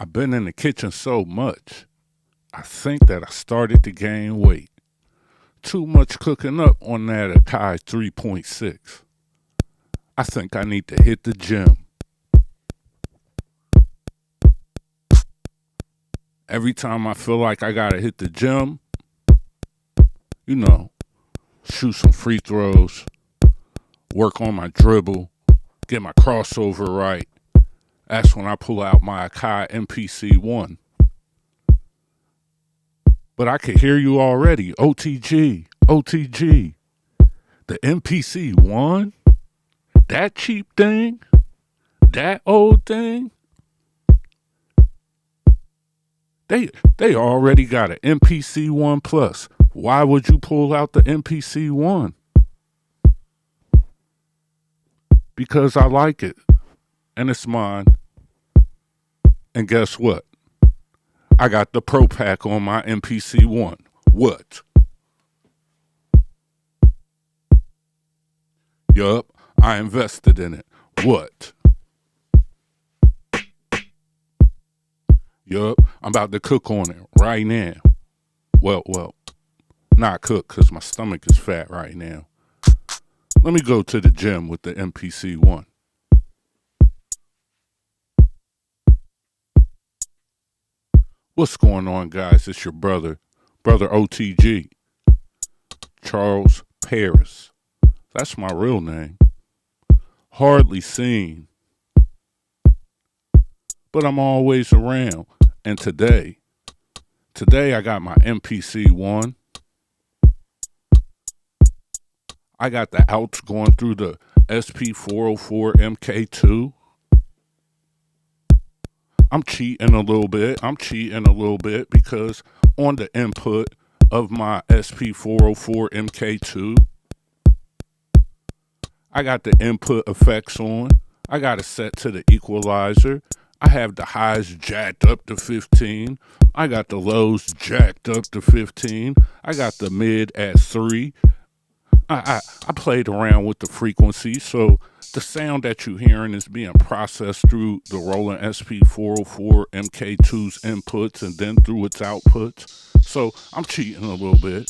I've been in the kitchen so much, I think that I started to gain weight. Too much cooking up on that Akai 3.6. I think I need to hit the gym. Every time I feel like I gotta hit the gym, you know, shoot some free throws, work on my dribble, get my crossover right, that's when I pull out my Akai MPC One. But I can hear you already. O.T.G. O.T.G. The MPC One? That cheap thing? That old thing? They already got an MPC One Plus. Why would you pull out the MPC One? Because I like it. And it's mine. And guess what? I got the Pro Pack on my MPC One. What? Yup, I invested in it. What? Yup, I'm about to cook on it right now. Well, not cook because my stomach is fat right now. Let me go to the gym with the MPC One. What's going on, guys? It's your brother O.T.G. Charles Paris. That's my real name. Hardly seen, but I'm always around. And today I got my MPC One. I got the outs going through the SP404 MK2. I'm cheating a little bit because on the input of my SP404 MK2, I got the input effects on. I got it set to the equalizer. I have the highs jacked up to 15. I got the lows jacked up to 15. I got the mid at 3. I played around with the frequency, so the sound that you're hearing is being processed through the Roland SP404 MK2's inputs and then through its outputs. So I'm cheating a little bit.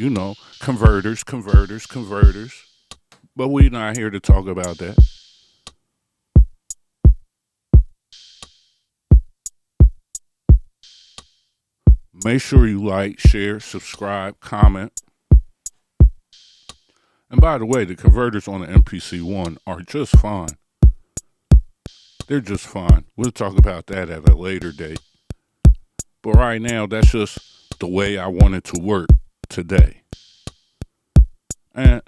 You know, converters. But we're not here to talk about that. Make sure you like, share, subscribe, comment. And by the way, the converters on the MPC One are just fine. They're just fine. We'll talk about that at a later date. But right now, that's just the way I want it to work today. And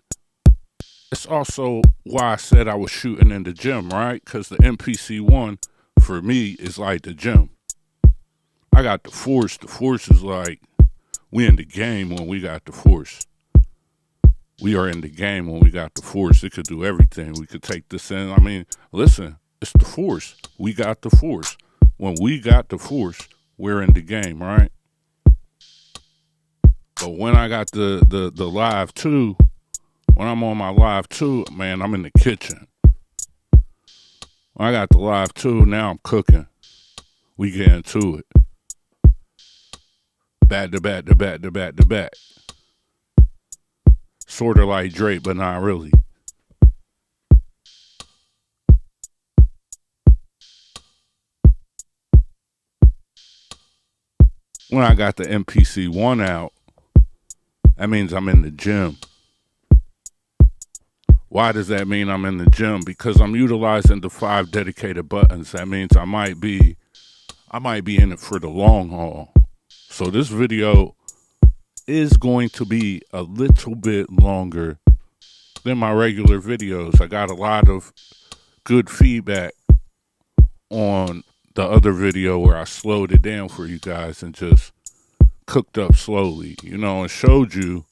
it's also why I said I was shooting in the gym, right? Because the MPC One, for me, is like the gym. I got the force. The force is like, we in the game when we got the force. We are in the game when we got the force. It could do everything. We could take this in. I mean, listen, it's the force. We got the force. When we got the force, we're in the game, right? But when I got the live 2, when I'm on my live 2, man, I'm in the kitchen. When I got the live 2, now I'm cooking. We get into it. Back to back. Sort of like Drake, but not really. When I got the MPC One out, that means I'm in the gym. Why does that mean I'm in the gym? Because I'm utilizing the 5 dedicated buttons. That means I might be in it for the long haul. So this video is going to be a little bit longer than my regular videos. I got a lot of good feedback on the other video where I slowed it down for you guys and just cooked up slowly, you know, and showed you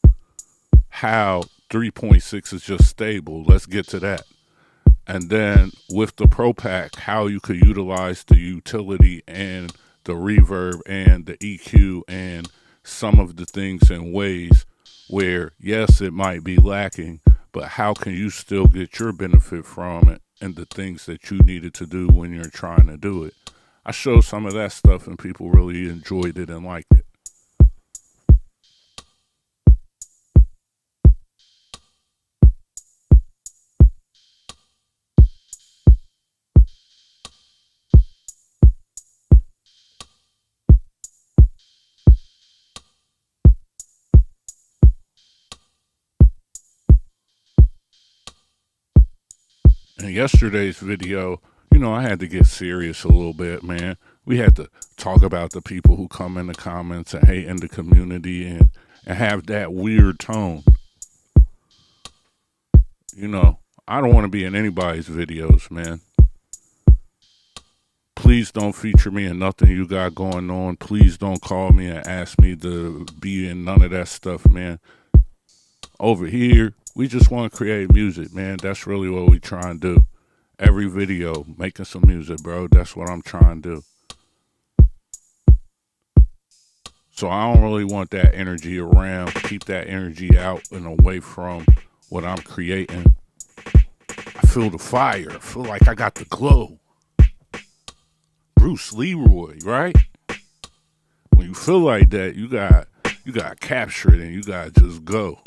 how 3.6 is just stable. Let's get to that. And then with the Pro Pack, how you could utilize the utility and the reverb and the EQ and some of the things in ways where, yes, it might be lacking, but how can you still get your benefit from it and the things that you needed to do when you're trying to do it? I showed some of that stuff and people really enjoyed it and liked it. In yesterday's video, I had to get serious a little bit, man. We had to talk about the people who come in the comments and hate in the community and have that weird tone. I don't want to be in anybody's videos, man. Please don't feature me in nothing you got going on. Please don't call me and ask me to be in none of that stuff, man. Over here, we just want to create music, man. That's really what we try and do. Every video, making some music, bro. That's what I'm trying to do. So I don't really want that energy around. Keep that energy out and away from what I'm creating. I feel the fire. I feel like I got the glow. Bruce Leroy, right? When you feel like that, you got to capture it and you got to just go.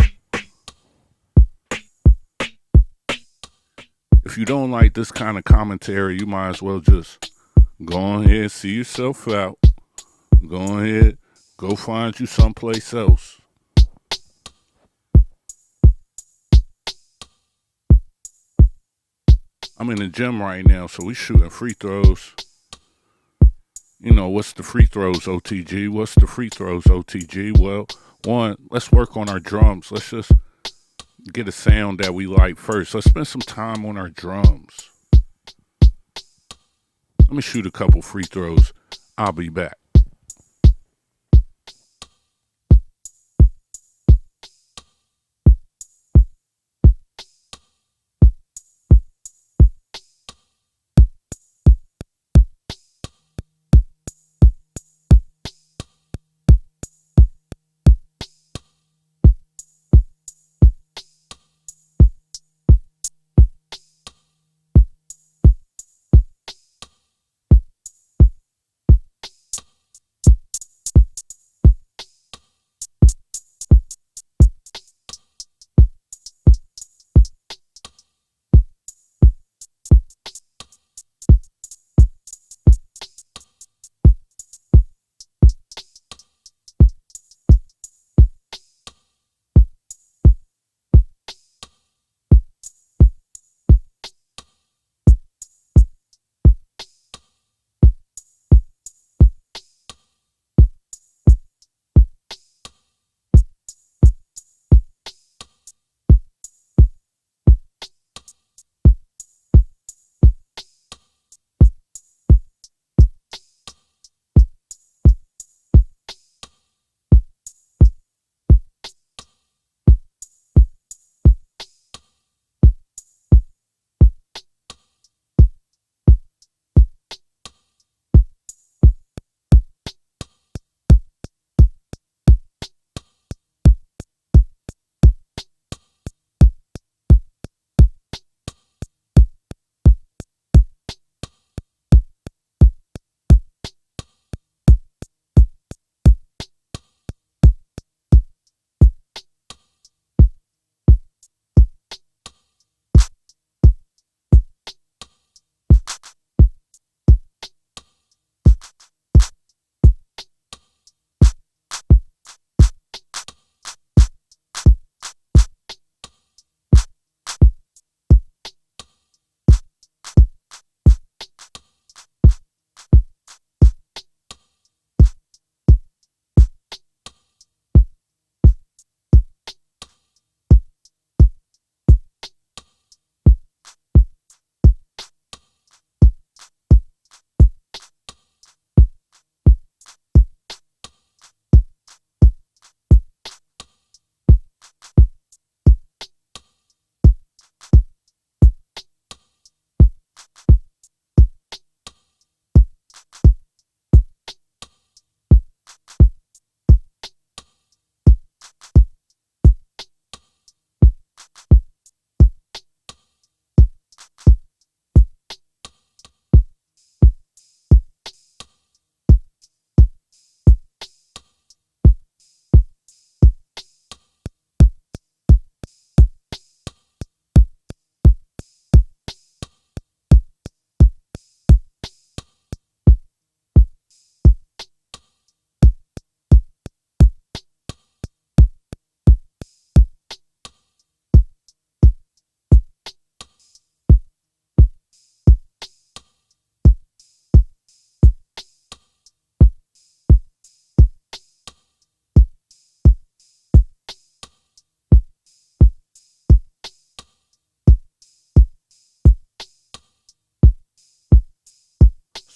If you don't like this kind of commentary, you might as well just go ahead, see yourself out. Go ahead, go find you someplace else. I'm in the gym right now, so we shooting free throws. What's the free throws, O.T.G? What's the free throws, O.T.G? Well, one, let's work on our drums. Let's just get a sound that we like first. Let's spend some time on our drums. Let me shoot a couple free throws. I'll be back.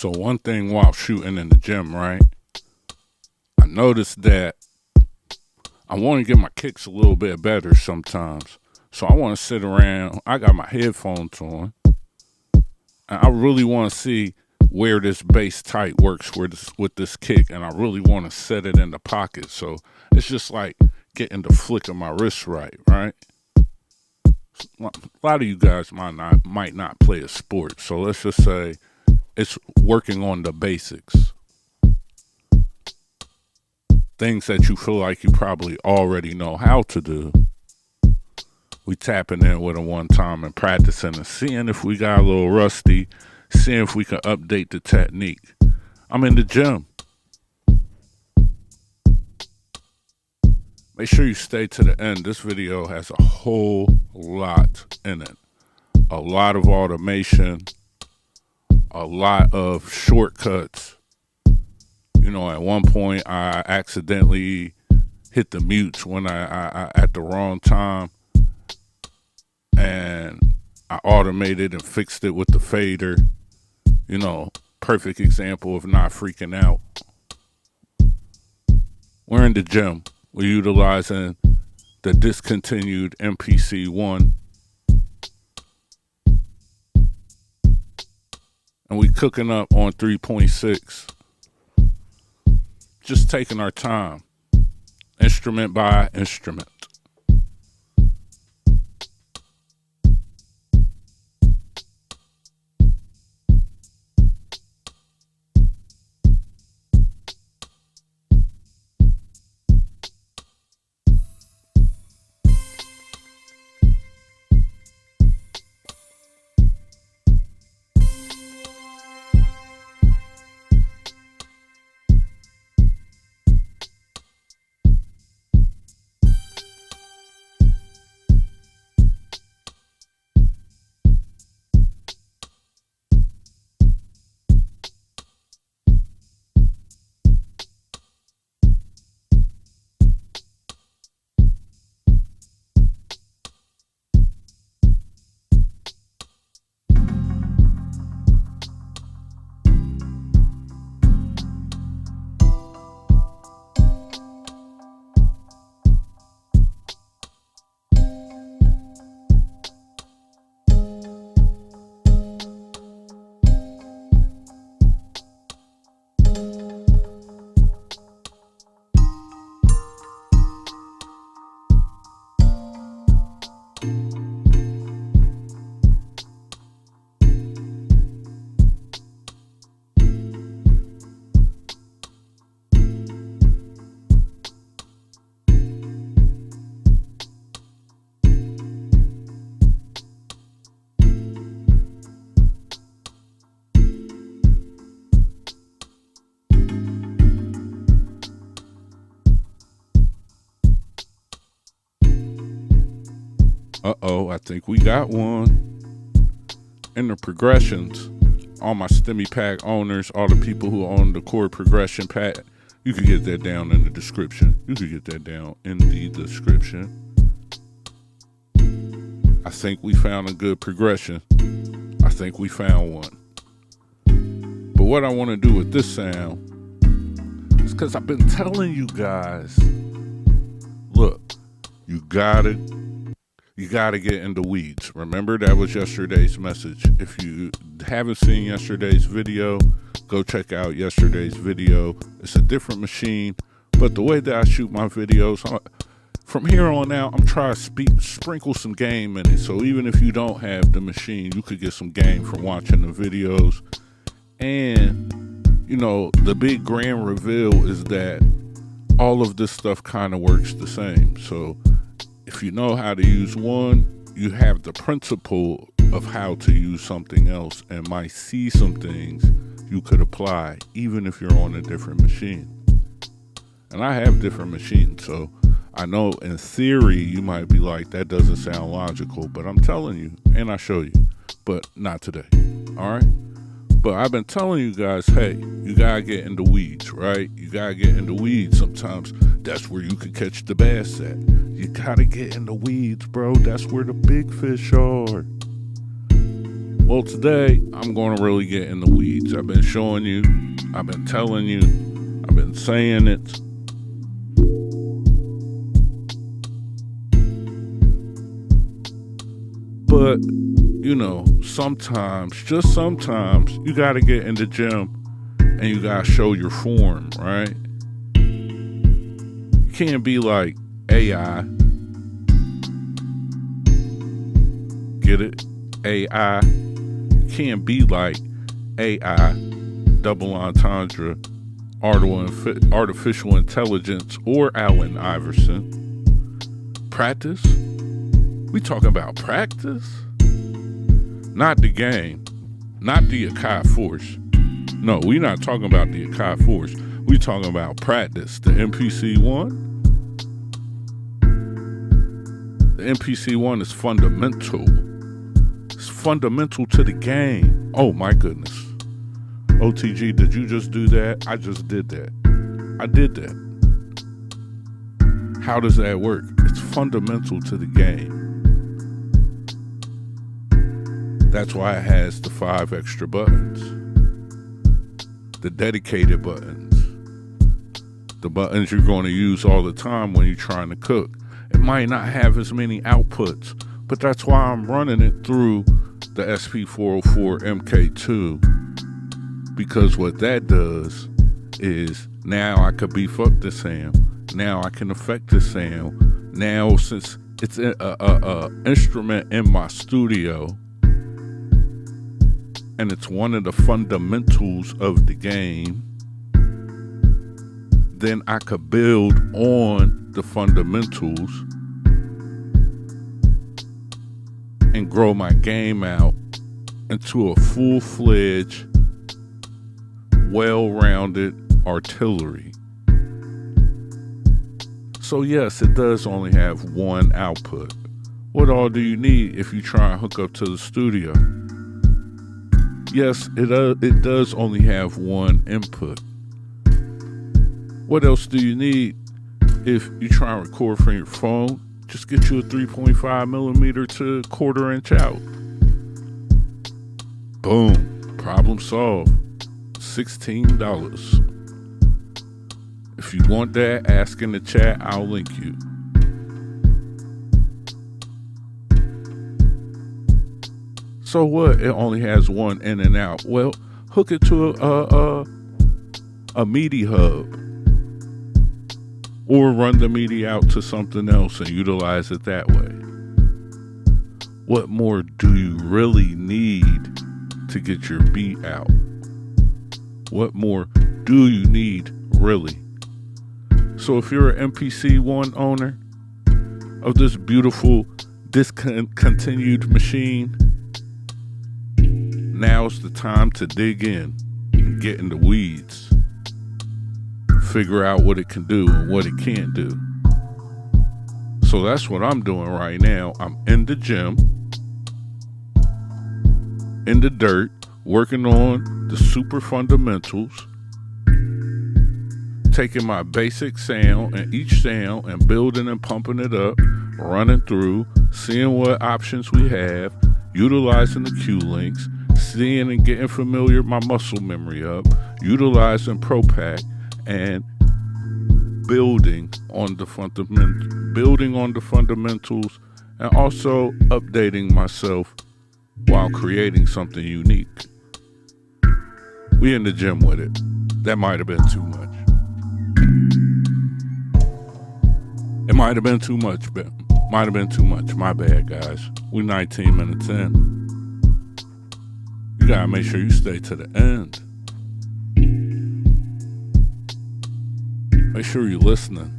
So one thing while shooting in the gym, right? I noticed that I want to get my kicks a little bit better sometimes. So I want to sit around. I got my headphones on. And I really want to see where this bass tight works with this kick. And I really want to set it in the pocket. So it's just like getting the flick of my wrist right? A lot of you guys might not play a sport. So let's just say it's working on the basics. Things that you feel like you probably already know how to do. We tapping in with it one time and practicing and seeing if we got a little rusty, seeing if we can update the technique. I'm in the gym. Make sure you stay to the end. This video has a whole lot in it. A lot of automation, a lot of shortcuts. You know, at one point I accidentally hit the mutes when I at the wrong time, and I automated and fixed it with the fader. You know, perfect example of not freaking out. We're in the gym. We're utilizing the discontinued MPC One, and we cooking up on 3.6. Just taking our time, instrument by instrument. I think we got one. In the progressions, all my Stimmy Pack owners, all the people who own the Chord progression pack, you can get that down in the description. I think we found a good progression. I think we found one. But what I want to do with this sound is because I've been telling you guys, look, you gotta get in the weeds. Remember, that was yesterday's message. If you haven't seen yesterday's video, go check out yesterday's video. It's a different machine, but the way that I shoot my videos, from here on out, I'm trying to sprinkle some game in it. So even if you don't have the machine, you could get some game from watching the videos. And, you know, the big grand reveal is that all of this stuff kind of works the same. So if you know how to use one, you have the principle of how to use something else and might see some things you could apply even if you're on a different machine. And I have different machines, so I know in theory you might be like, that doesn't sound logical, but I'm telling you, and I show you, but not today. All right? But I've been telling you guys, hey, you gotta get in the weeds, right? You gotta get in the weeds. Sometimes that's where you can catch the bass at. You gotta get in the weeds, bro. That's where the big fish are. Well, today I'm going to really get in the weeds. I've been showing you, I've been telling you, I've been saying it. But, you know, sometimes, just sometimes, you got to get in the gym and you got to show your form, right? You can't be like AI. Get it? AI. You can't be like AI, double entendre, artificial intelligence, or Allen Iverson. Practice? We talking about practice? Not the game. Not the Akai Force. No, we not talking about the Akai Force. We talking about practice. The MPC One. The MPC One is fundamental. It's fundamental to the game. Oh my goodness. O.T.G, did you just do that? I just did that. I did that. How does that work? It's fundamental to the game. That's why it has the 5 extra buttons. The dedicated buttons. The buttons you're going to use all the time when you're trying to cook. It might not have as many outputs, but that's why I'm running it through the SP404 MK2. Because what that does is now I could beef up the sound. Now I can affect the sound. Now, since it's a instrument in my studio, and it's one of the fundamentals of the game, then I could build on the fundamentals and grow my game out into a full-fledged, well-rounded artillery. So yes, it does only have one output. What all do you need if you try and hook up to the studio? Yes, it does only have one input. What else do you need if you try and record from your phone? Just get you a 3.5 millimeter to 1/4 inch out. Boom. Problem solved. $16. If you want that, ask in the chat. I'll link you. So what? It only has one in and out. Well, hook it to a MIDI hub, or run the MIDI out to something else and utilize it that way. What more do you really need to get your beat out? What more do you need really? So if you're an MPC One owner of this beautiful discontinued machine, now's the time to dig in and get in the weeds. Figure out what it can do and what it can't do. So that's what I'm doing right now. I'm in the gym, in the dirt, working on the super fundamentals, taking my basic sound and each sound and building and pumping it up, running through, seeing what options we have, utilizing the cue links, seeing and getting familiar with my muscle memory up, utilizing ProPack, and building on the fundamentals, and also updating myself while creating something unique. We in the gym with it. That might have been too much. It might have been too much, but might have been too much. My bad, guys. We 19 minutes in. You gotta make sure you stay to the end. Make sure you're listening.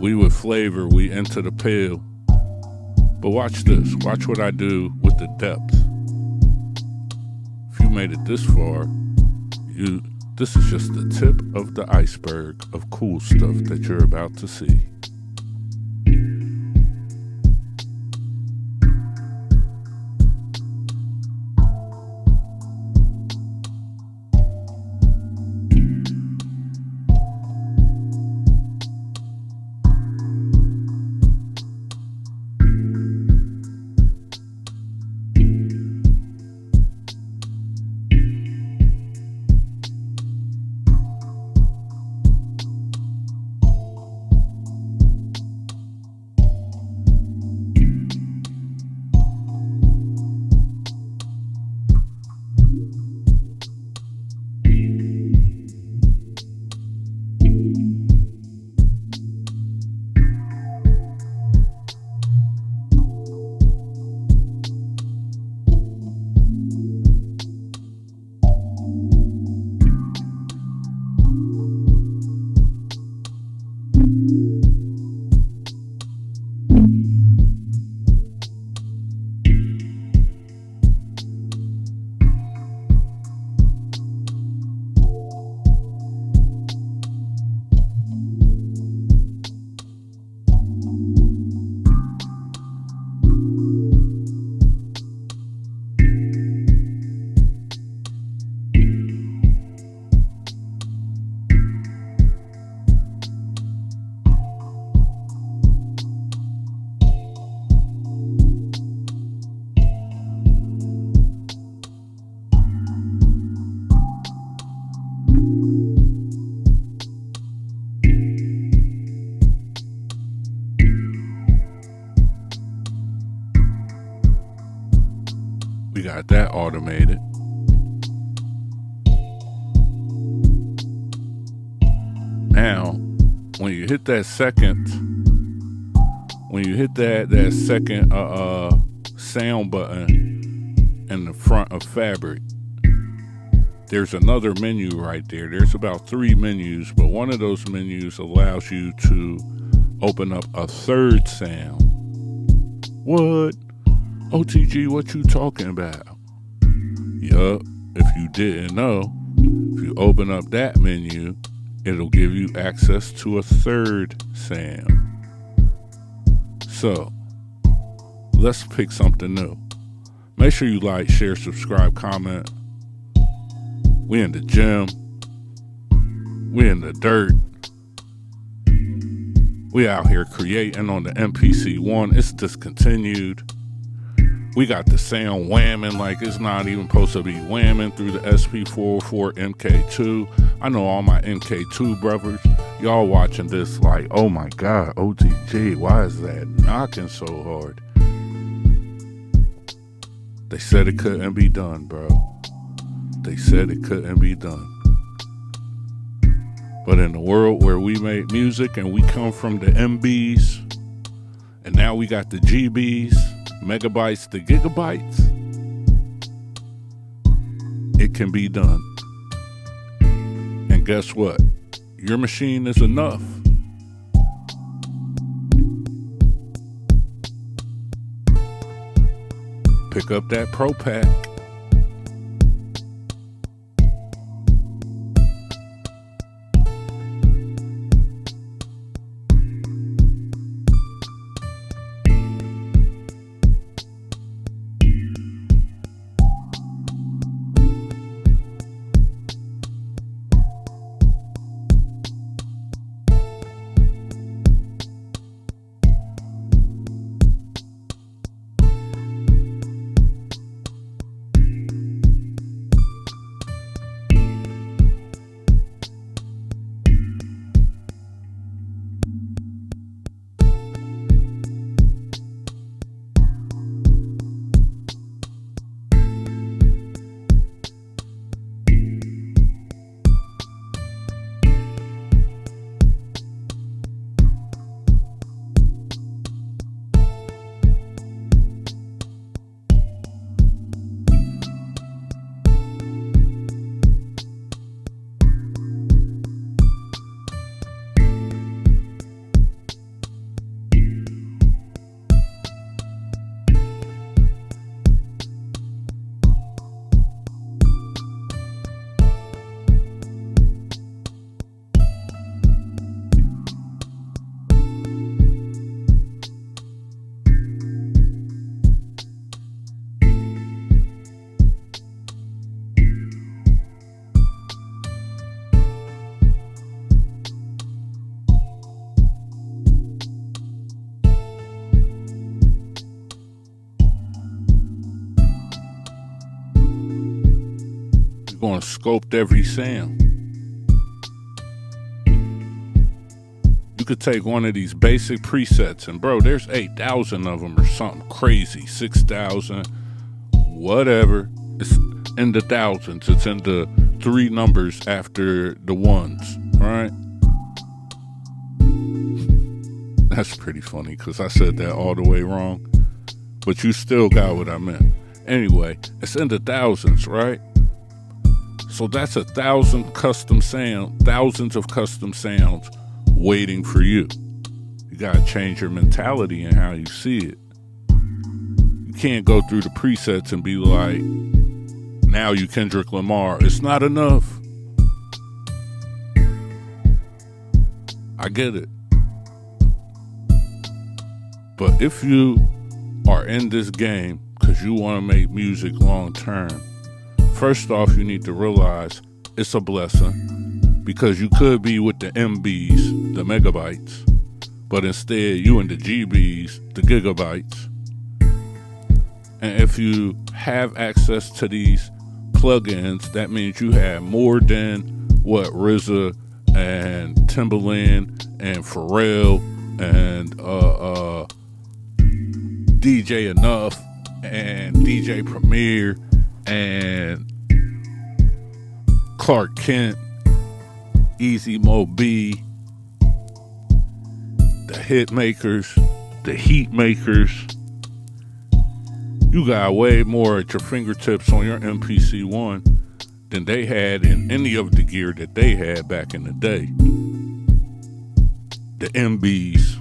We with flavor, we into the pill. But watch this. Watch what I do with the depth. If you made it this far, this is just the tip of the iceberg of cool stuff that you're about to see. We got that automated. Now, when you hit that second, second sound button in the front of Fabric, there's another menu right there. There's about 3 menus, but one of those menus allows you to open up a third sound. What? O.T.G, what you talking about? Yup, if you didn't know, if you open up that menu, it'll give you access to a third sound. So, let's pick something new. Make sure you like, share, subscribe, comment. We in the gym. We in the dirt. We out here creating on the MPC One. It's discontinued. We got the sound whamming like it's not even supposed to be whamming through the SP404 MK2. I know all my MK2 brothers, y'all watching this like, oh my God, O.T.G, why is that knocking so hard? They said it couldn't be done, bro. They said it couldn't be done. But in the world where we make music and we come from the MBs, and now we got the GBs, megabytes to gigabytes, it can be done. And guess what? Your machine is enough. Pick up that Pro Pack. Going to sculpt every sound. You could take one of these basic presets, and bro, there's 8,000 of them or something crazy, 6,000, whatever. It's in the thousands. It's in the 3 numbers after the ones, right? That's pretty funny because I said that all the way wrong, but you still got what I meant. Anyway, it's in the thousands, right? So that's 1,000 custom sound, thousands of custom sounds waiting for you. You gotta change your mentality and how you see it. You can't go through the presets and be like, now you Kendrick Lamar. It's not enough. I get it. But if you are in this game because you want to make music long term, first off, you need to realize it's a blessing because you could be with the MBs, the megabytes, but instead you in the GBs, the gigabytes. And if you have access to these plugins, that means you have more than what RZA and Timbaland and Pharrell and DJ Enough and DJ Premier and Clark Kent, Easy Mo B, the hit makers, the heat makers. You got way more at your fingertips on your MPC One than they had in any of the gear that they had back in the day. The MBs.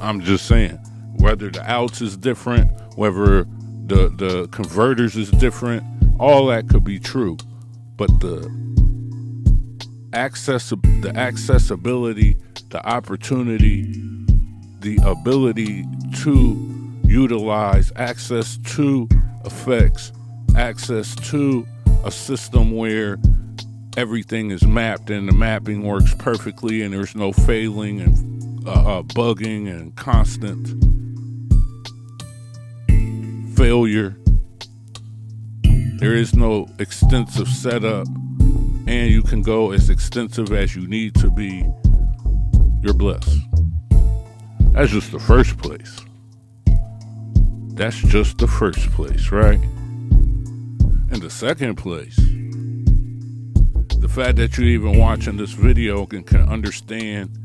I'm just saying, whether the outs is different, whether the converters is different, all that could be true. But the accessibility, the opportunity, the ability to utilize access to effects, access to a system where everything is mapped and the mapping works perfectly and there's no failing and bugging and constant failure. There is no extensive setup, and you can go as extensive as you need to be. You're blessed. That's just the first place. That's just the first place, right? In the second place, the fact that you're even watching this video and can understand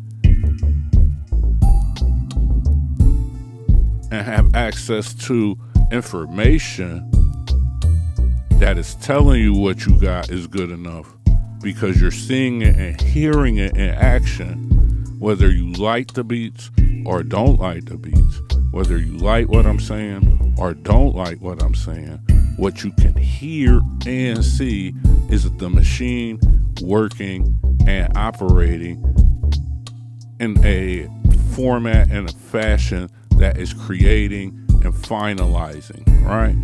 and have access to information that is telling you what you got is good enough, because you're seeing it and hearing it in action, whether you like the beats or don't like the beats, whether you like what I'm saying or don't like what I'm saying. What you can hear and see is the machine working and operating in a format and a fashion that is creating and finalizing, right?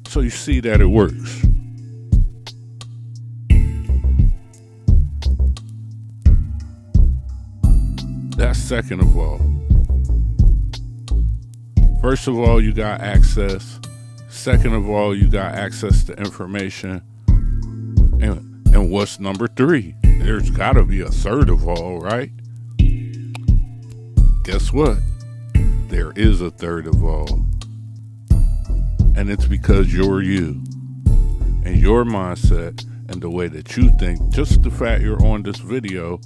So you see that it works. That's second of all. First of all, you got access. Second of all, you got access to information. And what's number three? There's got to be a third of all, right? Guess what? There is a third of all. And it's because you're you. And your mindset and the way that you think, just the fact you're on this video,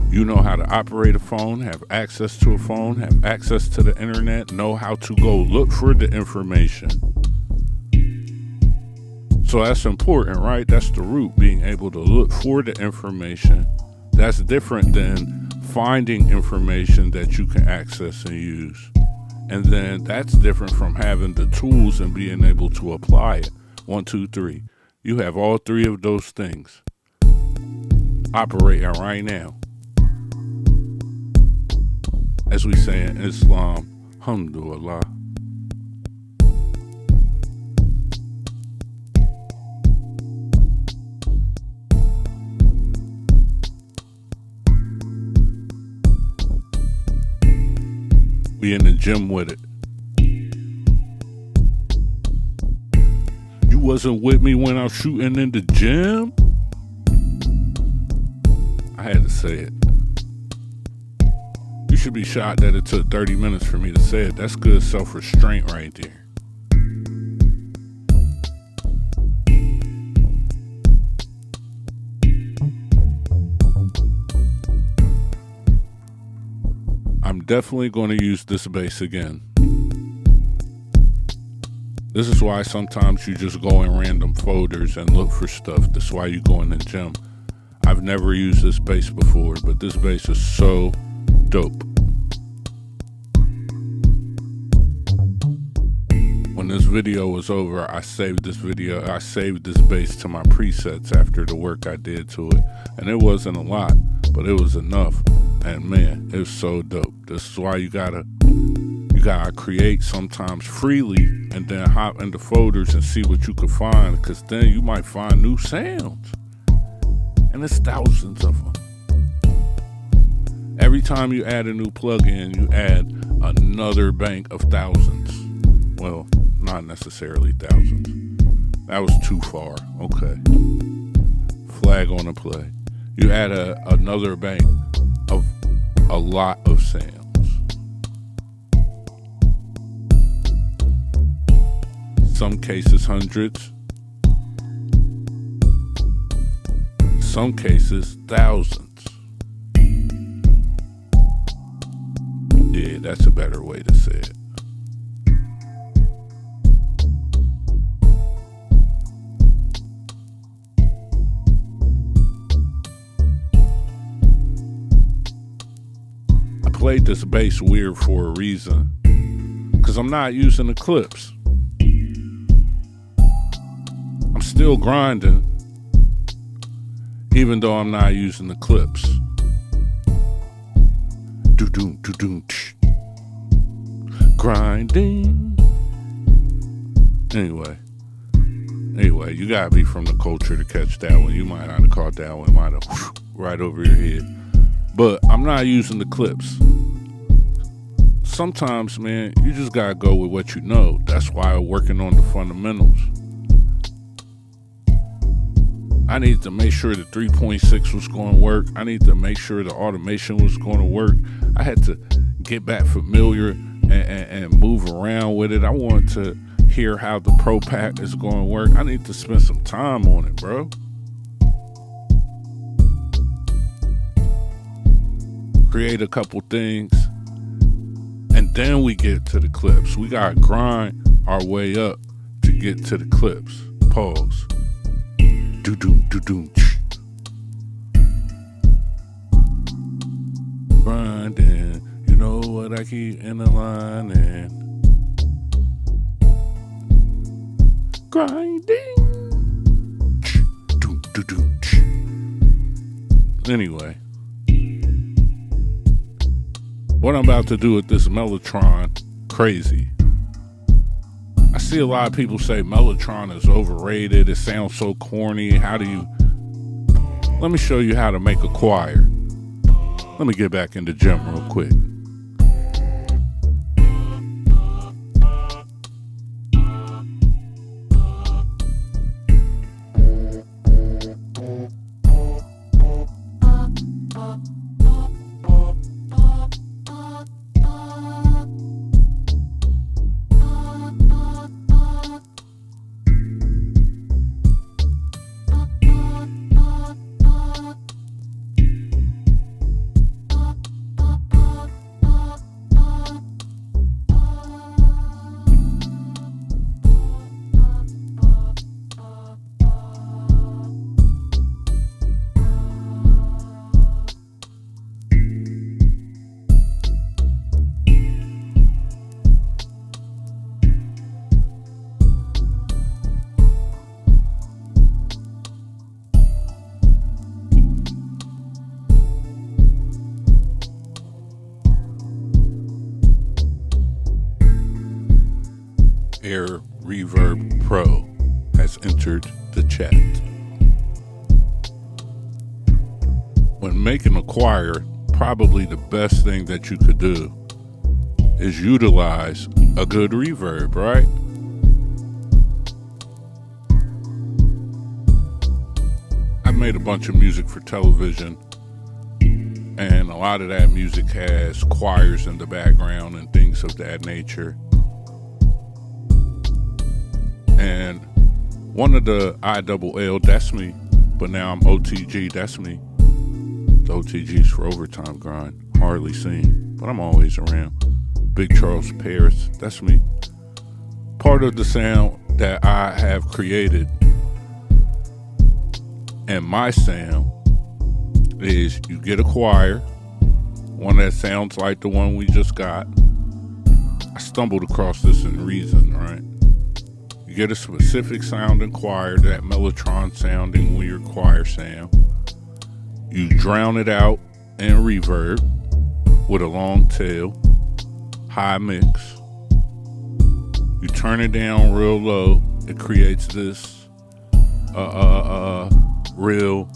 you know how to operate a phone, have access to a phone, have access to the internet, know how to go look for the information. So that's important, right? That's the root, being able to look for the information. That's different than finding information that you can access and use. And then that's different from having the tools and being able to apply it. 1, 2, 3. You have all three of those things operating right now. As we say in Islam, alhamdulillah. We in the gym with it. You wasn't with me when I was shooting in the gym? I had to say it. You should be shocked that it took 30 minutes for me to say it. That's good self-restraint right there. I'm definitely going to use this bass again. This is why sometimes you just go in random folders and look for stuff. That's why you go in the gym. I've never used this bass before, but this bass is so dope. When this video was over, I saved this bass to my presets after the work I did to it. And it wasn't a lot, but it was enough. And man, it was so dope. This is why you gotta create sometimes freely and then hop into folders and see what you can find, because then you might find new sounds. And there's thousands of them. Every time you add a new plugin, you add another bank of thousands. Well, not necessarily thousands, That was too far. Okay. Flag on the play. You add another bank of a lot of sounds. Some cases hundreds. Some cases thousands. Yeah, that's a better way to say it. I played this bass weird for a reason, because I'm not using the clips. I'm still grinding, even though I'm not using the clips. Do-doom, do-doom, tsh. Grinding. Anyway, you gotta be from the culture to catch that one. You might not have caught that one, might have right over your head. But I'm not using the clips. Sometimes, man, you just gotta go with what you know. That's why I'm working on the fundamentals. I need to make sure the 3.6 was going to work. I need to make sure the automation was going to work. I had to get back familiar and move around with it. I wanted to hear how the Pro Pack is going to work. I need to spend some time on it, bro. Create a couple things, and then we get to the clips. We got to grind our way up to get to the clips. Pause. Do-doom, do-doom. Grinding, you know what I keep in the line and grinding. Do-do-do. Anyway, what I'm about to do with this Mellotron, crazy. I see a lot of people say Mellotron is overrated. It sounds so corny. How do you... Let me show you how to make a choir. Let me get back in the gym real quick. Air Reverb Pro has entered the chat. When making a choir, probably the best thing that you could do is utilize a good reverb, right? I've made a bunch of music for television, and a lot of that music has choirs in the background and things of that nature. And one of the ILL, that's me, but now I'm O.T.G, that's me. The O.T.G's for overtime grind, hardly seen, but I'm always around. Big Charles Paris, that's me. Part of the sound that I have created and my sound is you get a choir, one that sounds like the one we just got. I stumbled across this in Reason, right? You get a specific sounding choir, that Mellotron sounding weird choir sound. You drown it out in reverb with a long tail, high mix. You turn it down real low, it creates this real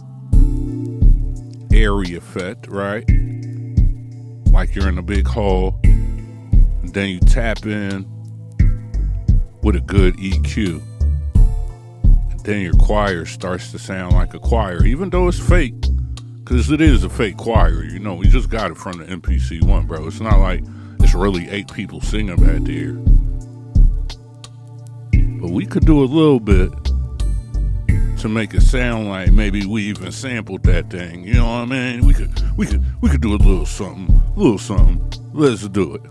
airy effect, right? Like you're in a big hall. And then you tap in with a good EQ. then your choir starts to sound like a choir, even though it's fake, because it is a fake choir. You know, we just got it from the MPC One, bro. It's not like it's really 8 people singing back there. But we could do a little bit to make it sound like maybe we even sampled that thing. You know what I mean? We could do a little something. Let's do it.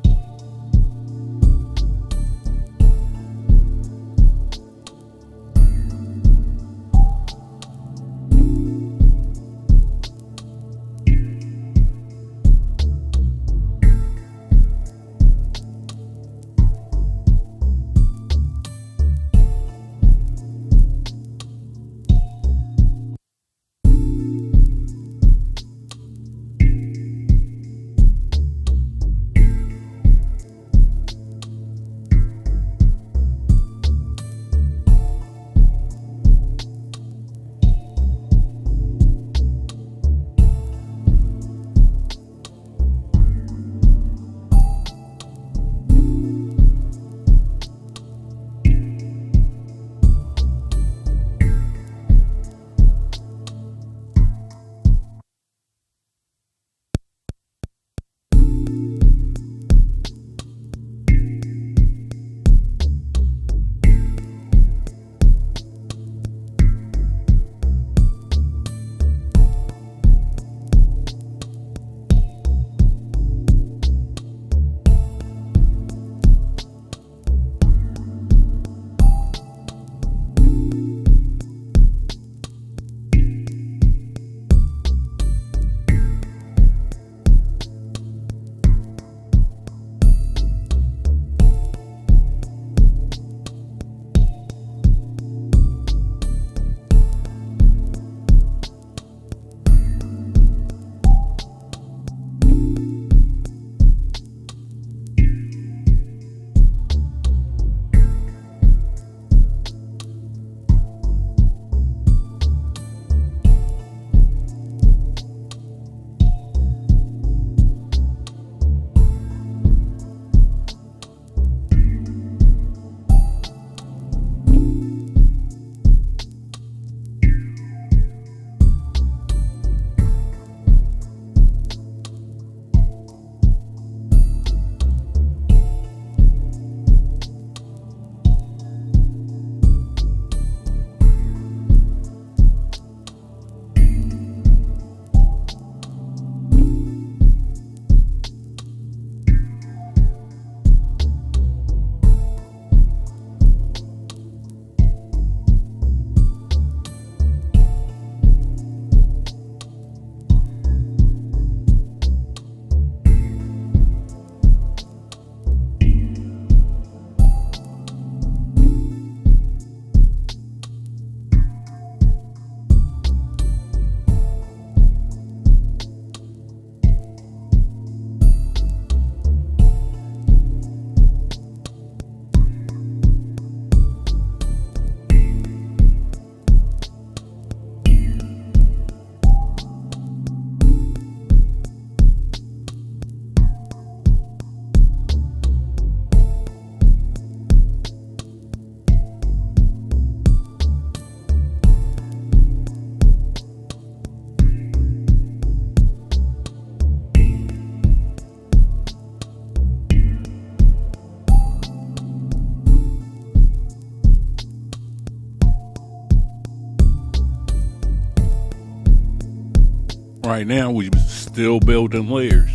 Right now, we still building layers.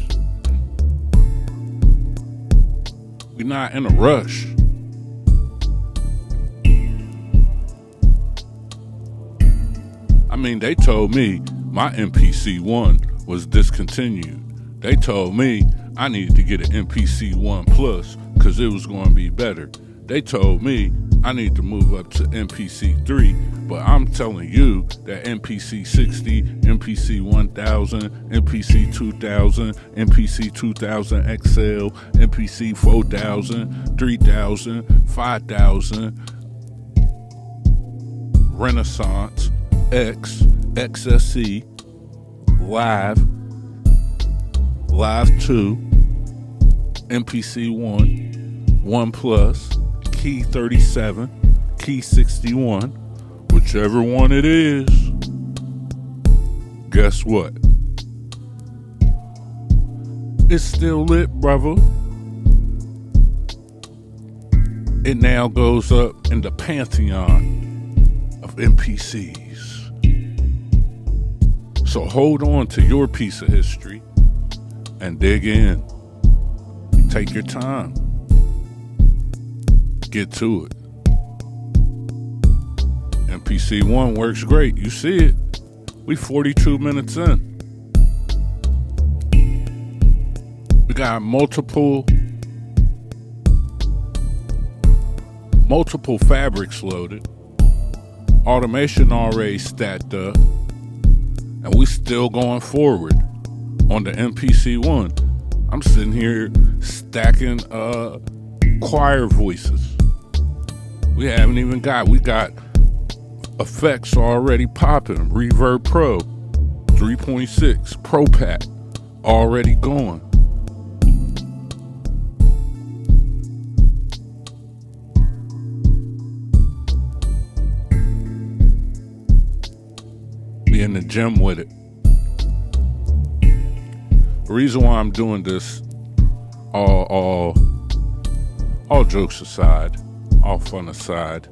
We're not in a rush. I mean, they told me my MPC One was discontinued. They told me I needed to get an MPC One Plus because it was going to be better. They told me I need to move up to MPC 3, but I'm telling you that MPC 60, MPC 1000, MPC 2000, MPC 2000 XL, MPC 4000, 3000, 5000, Renaissance, X, XSE, Live 2, MPC 1, 1 Plus, Key 37, Key 61, with whichever one it is, guess what? It's still lit, brother. It now goes up in the pantheon of MPCs. So hold on to your piece of history and dig in. Take your time. Get to it. MPC One works great. You see it. We 42 minutes in. We got multiple fabrics loaded. Automation already stacked up. And we still going forward on the MPC One. I'm sitting here stacking choir voices. We got effects already popping. Reverb Pro 3.6 Pro Pack already going. Be in the gym with it. The reason why I'm doing this, all jokes aside, all fun aside,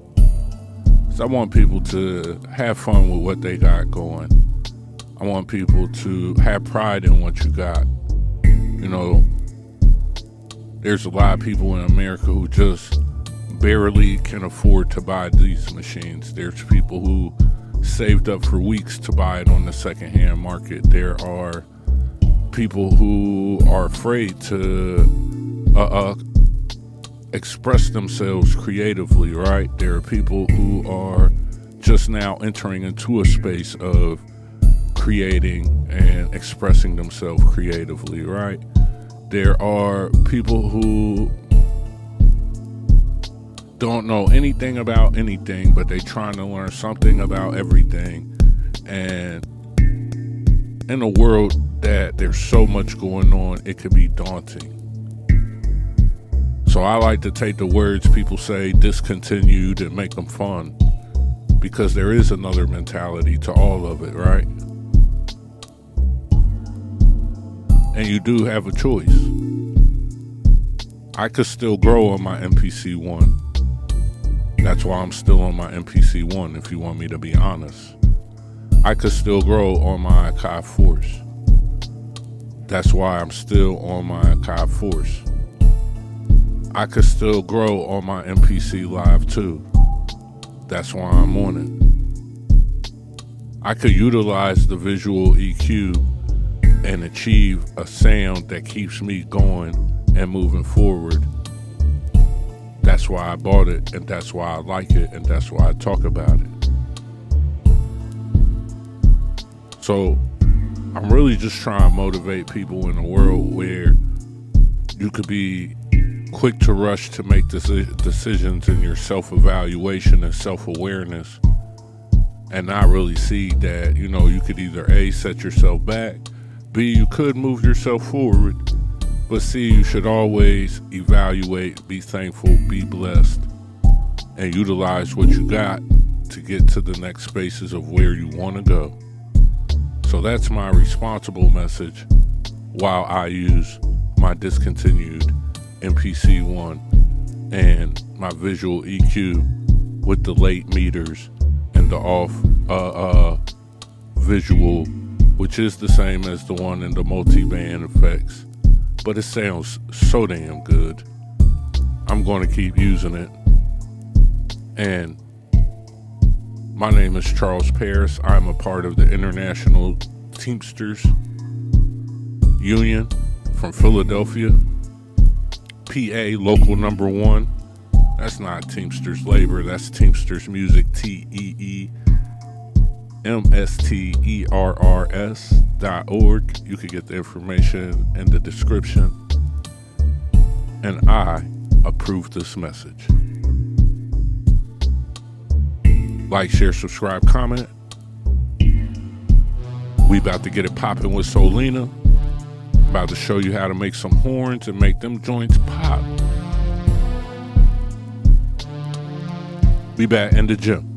is I want people to have fun with what they got going. I want people to have pride in what you got. You know, there's a lot of people in America who just barely can afford to buy these machines. There's people who saved up for weeks to buy it on the secondhand market. There are people who are afraid to express themselves creatively, right? There are people who are just now entering into a space of creating and expressing themselves creatively, right? There are people who don't know anything about anything, but they trying to learn something about everything. And in a world that there's so much going on, it could be daunting. So I like to take the words people say discontinued and make them fun, because there is another mentality to all of it, right? And you do have a choice. I could still grow on my MPC One. That's why I'm still on my MPC One, if you want me to be honest. I could still grow on my Akai Force. That's why I'm still on my Akai Force. I could still grow on my MPC Live 2. That's why I'm on it. I could utilize the visual EQ and achieve a sound that keeps me going and moving forward. That's why I bought it, and that's why I like it, and that's why I talk about it. So I'm really just trying to motivate people in a world where you could be quick to rush to make decisions in your self-evaluation and self-awareness, and not really see that, you know, you could either A, set yourself back, B, you could move yourself forward, but C, you should always evaluate, be thankful, be blessed, and utilize what you got to get to the next spaces of where you want to go. So that's my responsible message while I use my discontinued MPC One and my visual EQ with the late meters and the off visual, which is the same as the one in the multi-band effects, but it sounds so damn good. I'm going to keep using it. And my name is Charles Paris. I'm a part of the International Teamsters Union from Philadelphia, PA, local number 1. That's not Teamsters Labor, that's Teamsters Music, TEEMSTERRS.org. You can get the information in the description. And I approve this message. Like, share, subscribe, comment. We about to get it popping with Solina. About to show you how to make some horns and make them joints pop. Be back in the gym.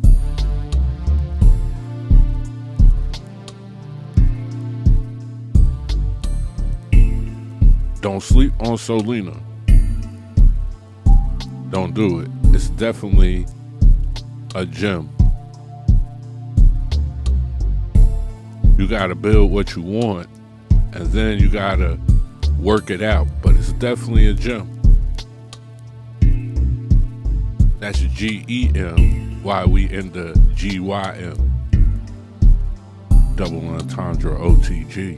Don't sleep on Solina. Don't do it. It's definitely a gem. You gotta build what you want, and then you gotta work it out. But it's definitely a gem. That's GEM. Why we in the GYM. Double entendre O.T.G.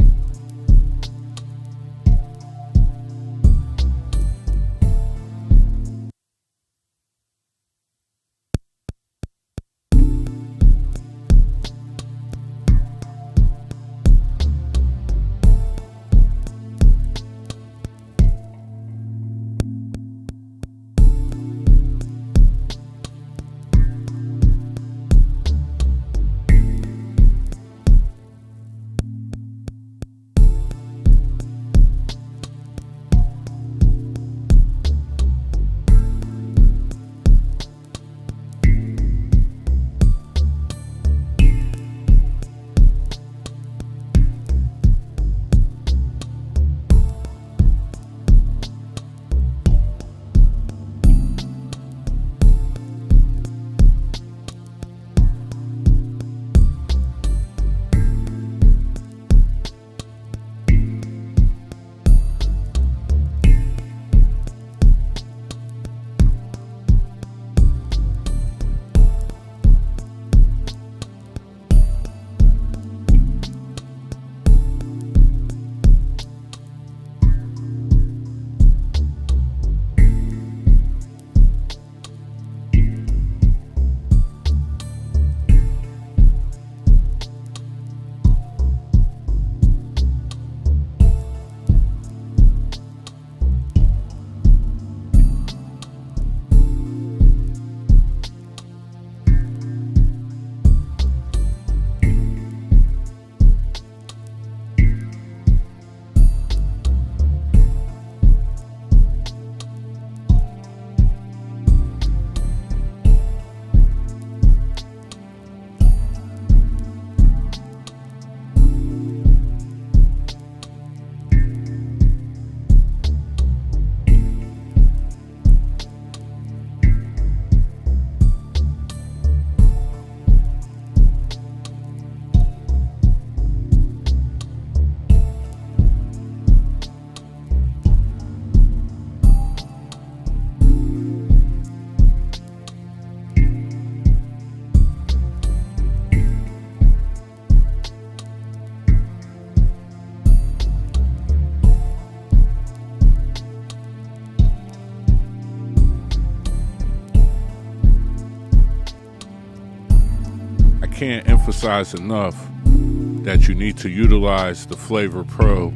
Can't emphasize enough that you need to utilize the Flavor Pro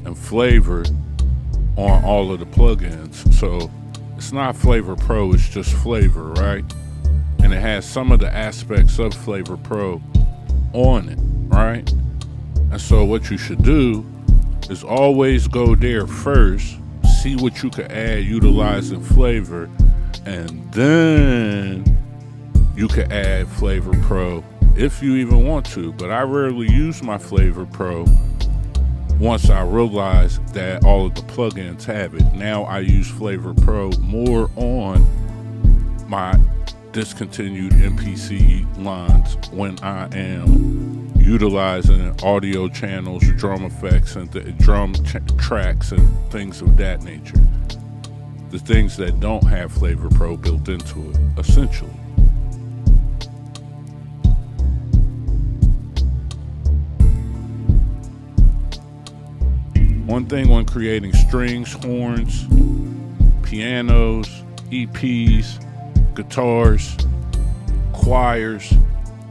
and Flavor on all of the plugins. So it's not Flavor Pro, it's just Flavor, right? And it has some of the aspects of Flavor Pro on it, right? And so what you should do is always go there first, see what you can add utilizing Flavor, and then you can add Flavor Pro if you even want to. But I rarely use my Flavor Pro once I realize that all of the plugins have it. Now I use Flavor Pro more on my discontinued MPC lines when I am utilizing audio channels, drum effects, and the drum tracks and things of that nature. The things that don't have Flavor Pro built into it, essentially. One thing when creating strings, horns, pianos, EPs, guitars, choirs,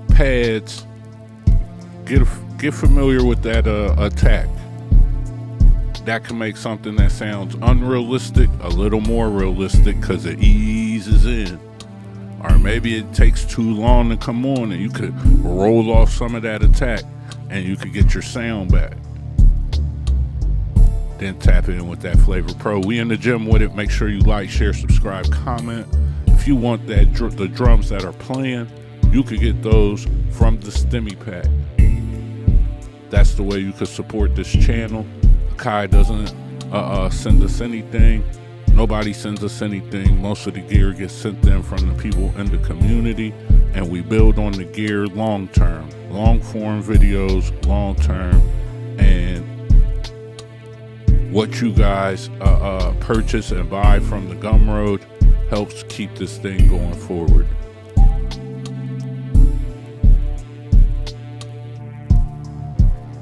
pads, get familiar with that attack. That can make something that sounds unrealistic a little more realistic because it eases in. Or maybe it takes too long to come on and you could roll off some of that attack and you could get your sound back. Then tap in with that Flavor Pro. We in the gym with it. Make sure you like, share, subscribe, comment. If you want that the drums that are playing, you could get those from the Stimmy Pack. That's the way you could support this channel. Akai doesn't send us anything. Nobody sends us anything. Most of the gear gets sent in from the people in the community, and we build on the gear long term, long form videos, long term, and what you guys purchase and buy from the Gumroad helps keep this thing going forward.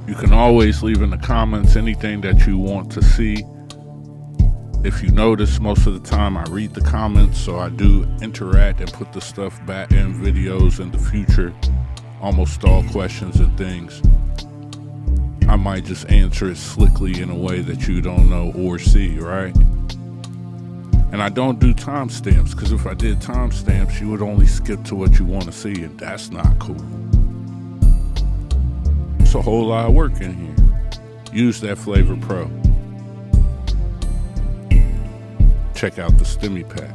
You can always leave in the comments anything that you want to see. If you notice, most of the time I read the comments, so I do interact and put the stuff back in videos in the future. Almost all questions and things, I might just answer it slickly in a way that you don't know or see, right? And I don't do timestamps, because if I did timestamps, you would only skip to what you want to see, and that's not cool. It's a whole lot of work in here. Use that Flavor Pro. Check out the Stimmy Pack.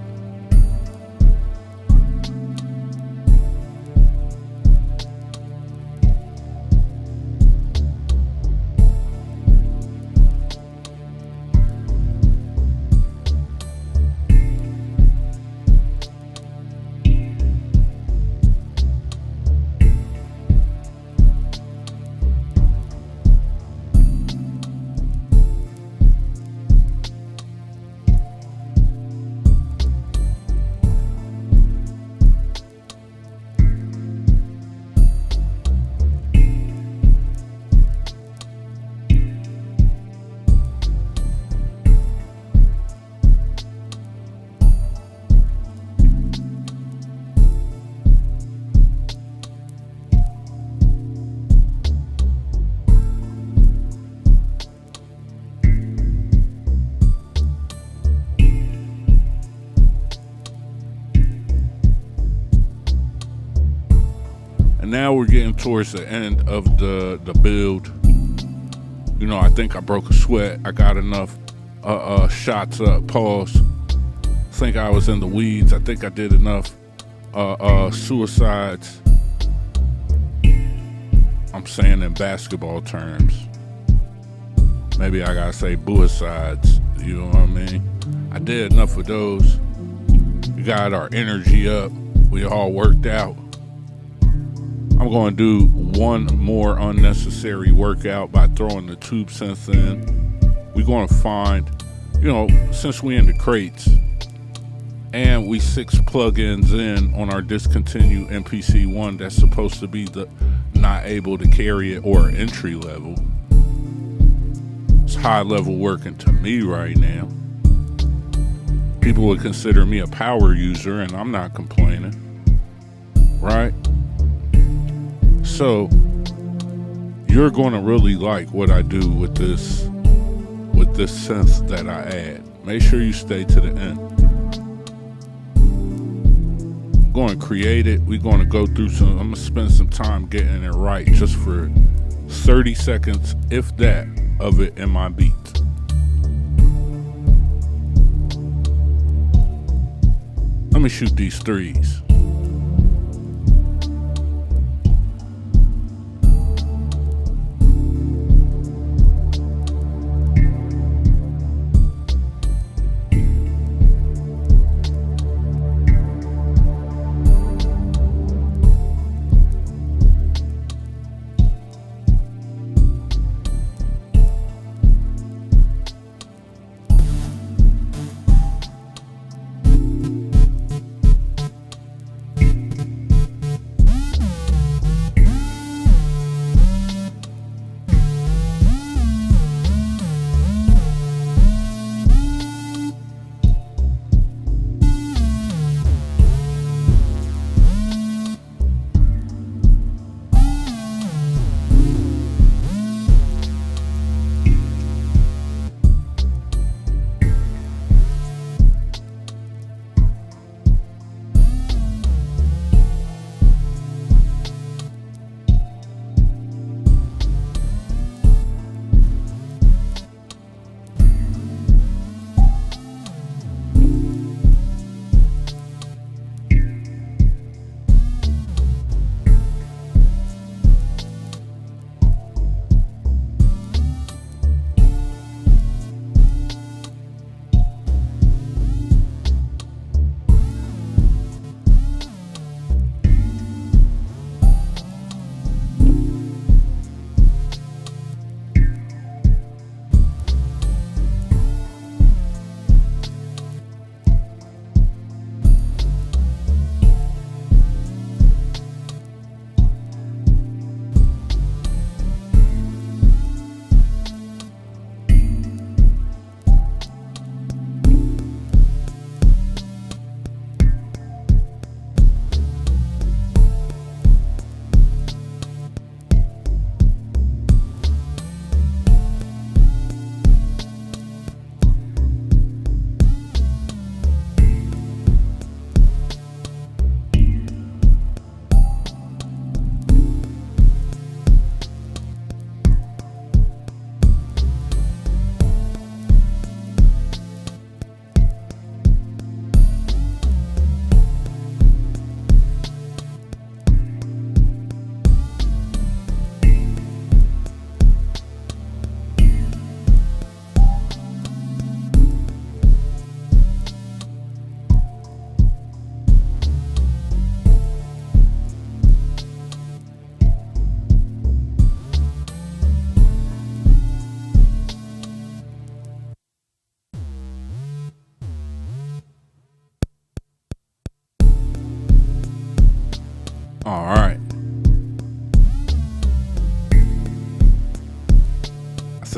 Now we're getting towards the end of the build. You know, I think I broke a sweat. I got enough shots up. Pause. I think I was in the weeds. I think I did enough suicides. I'm saying in basketball terms. Maybe I gotta say buicides. You know what I mean? I did enough of those. We got our energy up. We all worked out. I'm going to do one more unnecessary workout by throwing the tube synth in. We're going to find, you know, since we in the crates and we 6 plugins in on our discontinued MPC One that's supposed to be the not able to carry it or entry level. It's high level working to me right now. People would consider me a power user, and I'm not complaining, right? So you're going to really like what I do with this synth that I add. Make sure you stay to the end. I'm going to create it. We're going to go through I'm going to spend some time getting it right, just for 30 seconds, if that, of it in my beat. Let me shoot these threes.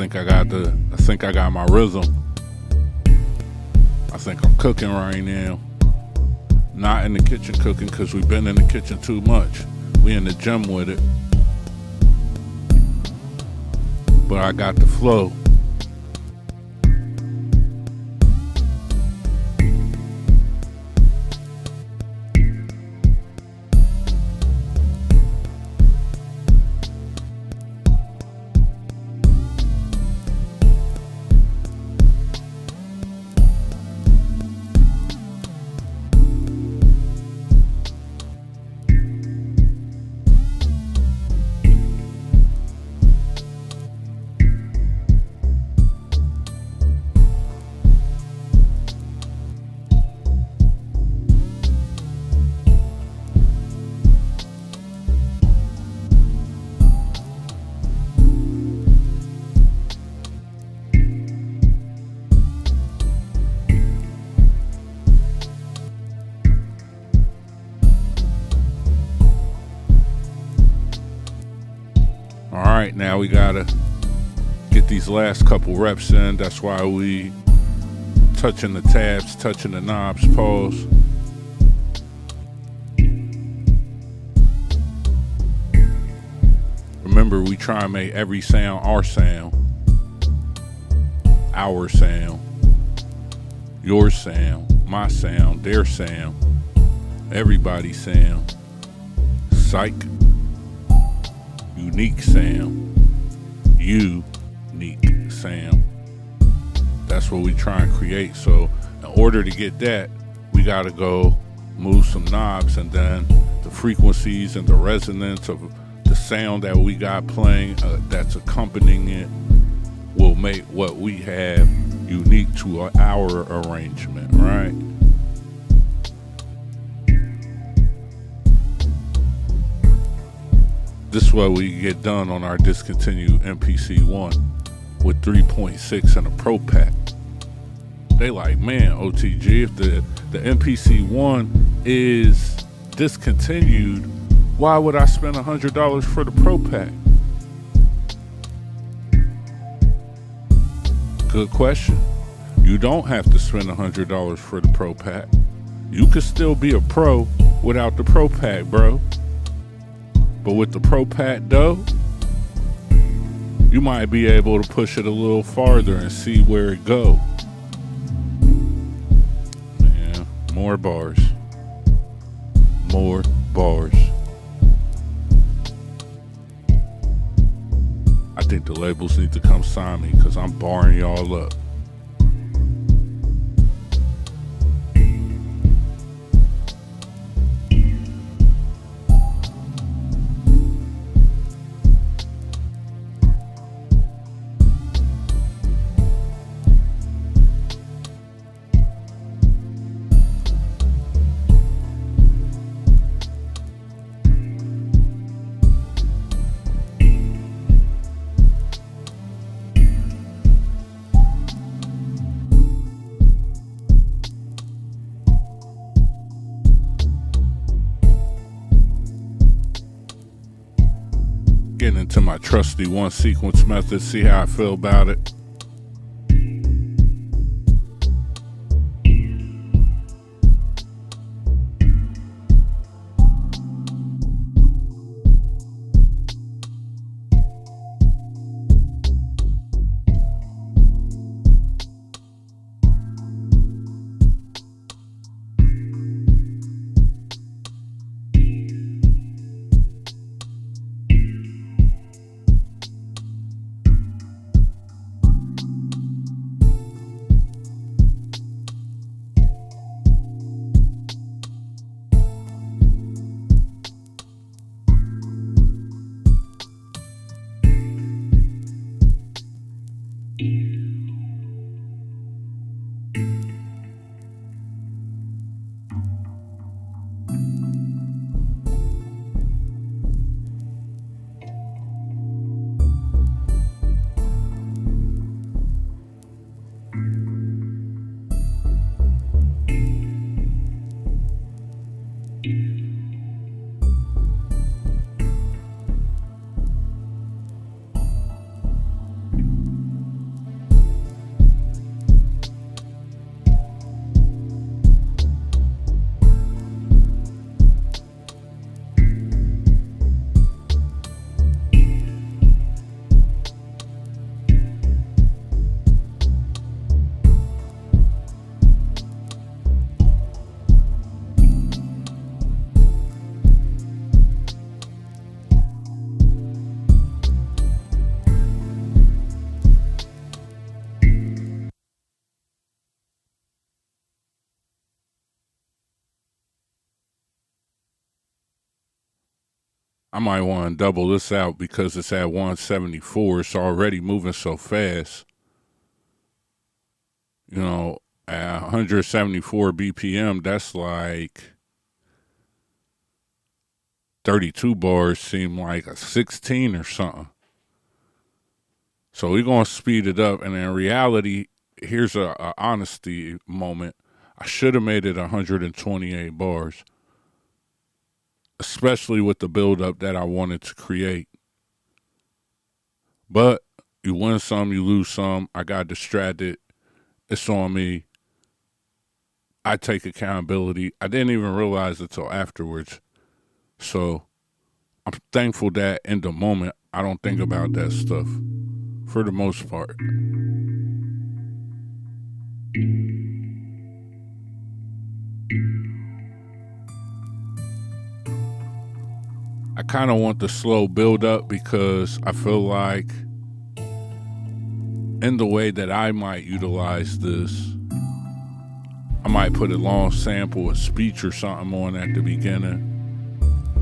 think I got my rhythm. I think I'm cooking right now. Not in the kitchen cooking because we've been in the kitchen too much. We in the gym with it. But I got the flow. Alright, now we gotta get these last couple reps in. That's why we touching the tabs, touching the knobs, pause. Remember, we try and make every sound our sound. Our sound. Your sound. My sound. Their sound. Everybody's sound. Psych. Unique sound. Unique sound. That's what we try and create. So in order to get that, we gotta go move some knobs, and then the frequencies and the resonance of the sound that we got playing that's accompanying it will make what we have unique to our arrangement, right? This is what we get done on our discontinued MPC One with 3.6 and a Pro Pack. They like, man, O.T.G, if the MPC One is discontinued, why would I spend $100 for the Pro Pack? Good question. You don't have to spend $100 for the Pro Pack. You could still be a pro without the Pro Pack, bro. But with the Pro Pack, though, you might be able to push it a little farther and see where it go. Man, more bars. More bars. I think the labels need to come sign me because I'm barring y'all up. Getting into my trusty one sequence method, see how I feel about it. I might want to double this out because it's at 174. It's already moving so fast. You know, at 174 BPM, that's like 32 bars seem like a 16 or something. So we're going to speed it up. And in reality, here's a honesty moment. I should have made it 128 bars, especially with the build-up that I wanted to create. But you win some, you lose some. I got distracted. It's on me. I take accountability. I didn't even realize it till afterwards. So I'm thankful that in the moment, I don't think about that stuff for the most part. I kind of want the slow build up because I feel like in the way that I might utilize this, I might put a long sample, a speech or something on at the beginning.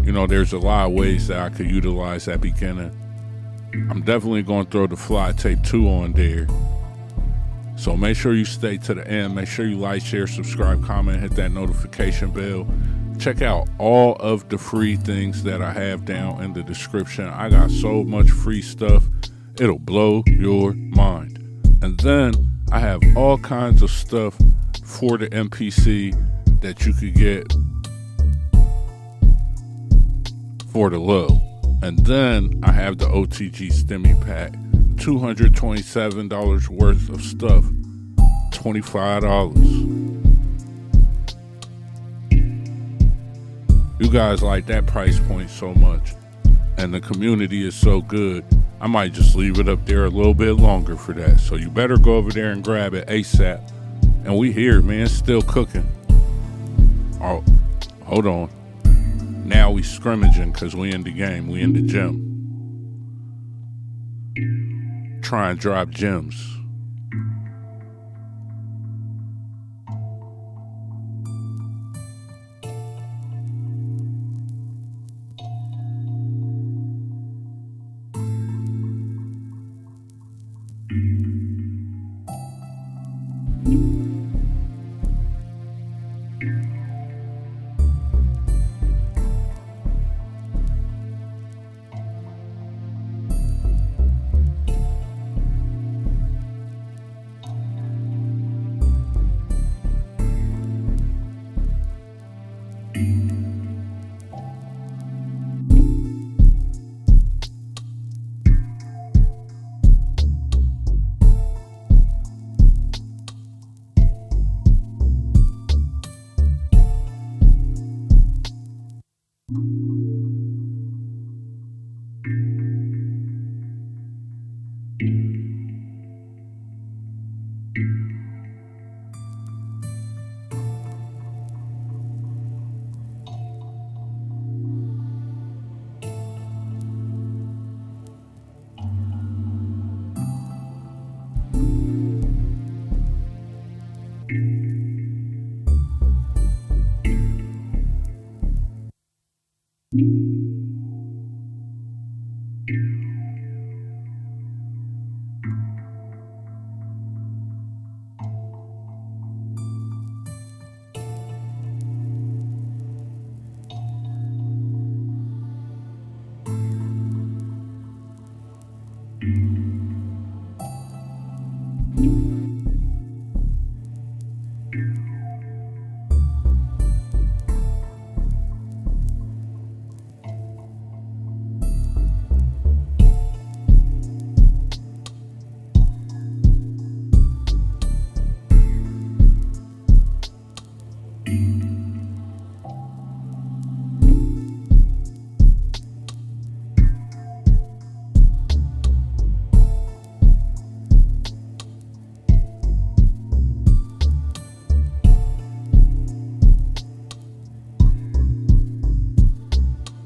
You know, there's a lot of ways that I could utilize that beginning. I'm definitely going to throw the Fly Tape 2 on there. So make sure you stay to the end. Make sure you like, share, subscribe, comment, hit that notification bell. Check out all of the free things that I have down in the description. I got so much free stuff. It'll blow your mind. And then I have all kinds of stuff for the MPC that you could get for the low. And then I have the O.T.G Stimmy Pack. $227 worth of stuff. $25. You guys like that price point so much. And the community is so good. I might just leave it up there a little bit longer for that. So you better go over there and grab it ASAP. And we here, man, still cooking. Oh, hold on. Now we scrimmaging because we in the game. We in the gym. Try and drop gems.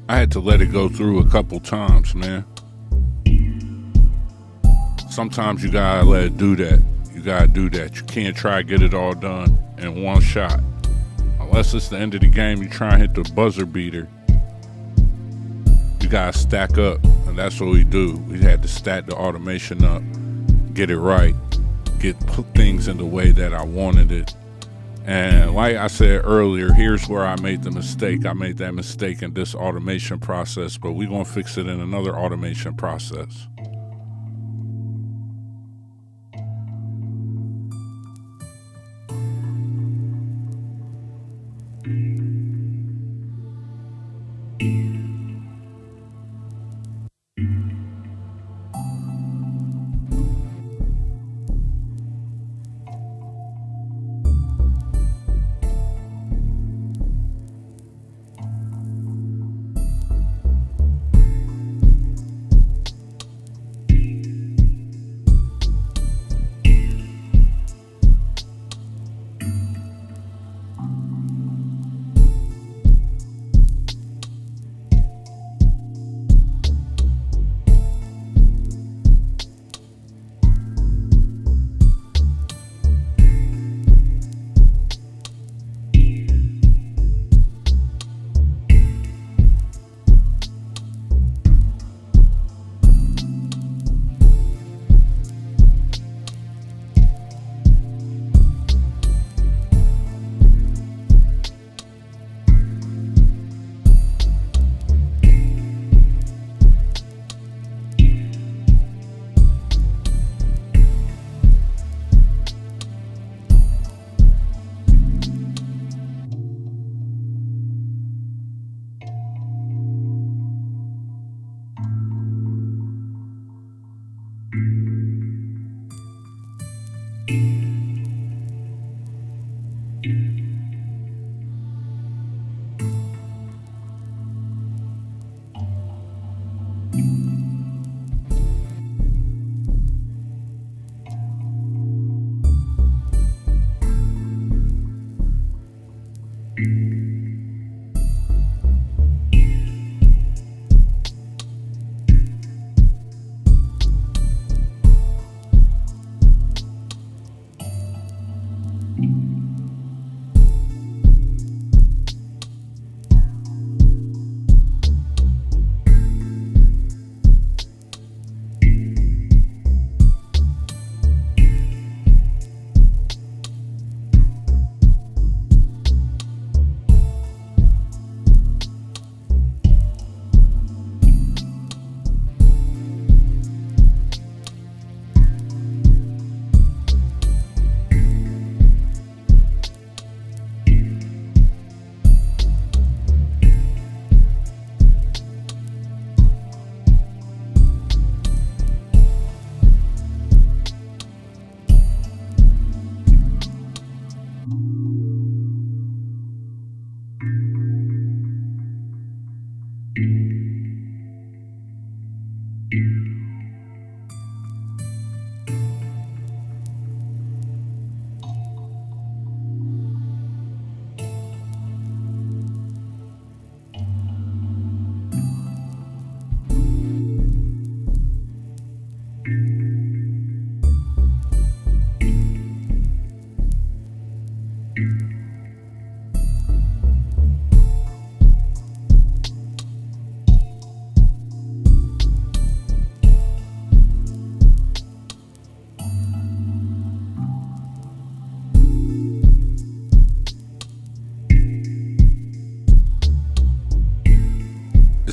I had to let it go through a couple times, man. Sometimes you gotta let it do that. You gotta do that. You can't try to get it all done in one shot. Unless it's the end of the game, you try and hit the buzzer beater. You gotta stack up, and that's what we do. We had to stack the automation up, get it right, put things in the way that I wanted it. And like I said earlier, here's where I made the mistake. I made that mistake in this automation process, but we're gonna fix it in another automation process.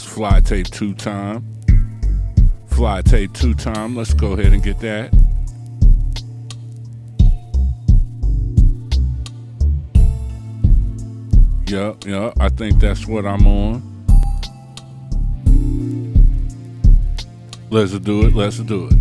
Fly tape 2 time. Fly tape 2 time. Let's go ahead and get that. Yup, I think that's what I'm on. Let's do it.